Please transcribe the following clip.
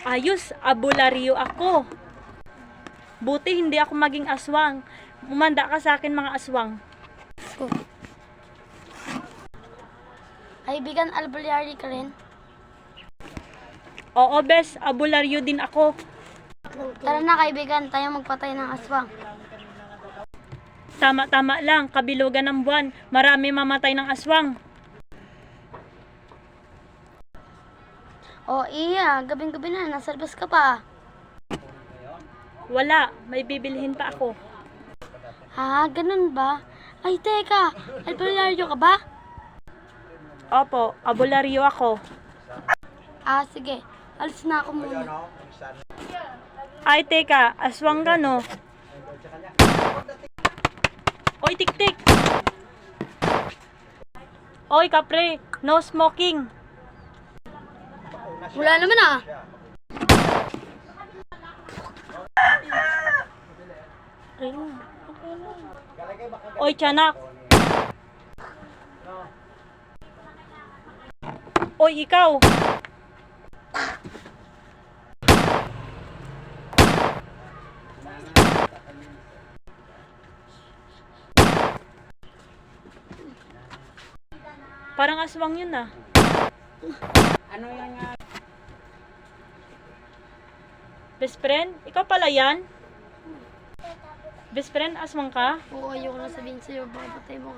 Ayos, abularyo ako. Buti hindi ako maging aswang. Umanda ka sa akin mga aswang. Kaibigan, albularyo ka rin? Oo, bes, abularyo din ako. Tara na kaibigan, tayo magpatay ng aswang. Tama-tama lang, kabilugan ng buwan. Marami mamatay ng aswang. O iya, gabing-gabi na, nasa labas ka pa. Wala, may bibilhin pa ako. Ha, ganun ba? Ay, teka, albularyo ka ba? Opo, abularyo ako. Ah, sige, alis na ako muna. Ay, teka, aswang ka no? Oy, tik-tik! Oy, kapre, no smoking. Wala naman ah. Oy, tiyanak. Oy, ikaw. Parang aswang yun ah. Best friend? Ikaw pala yan? Best friend, aswang ka? Oo, ayoko na sabihin sa'yo, baka patay mo.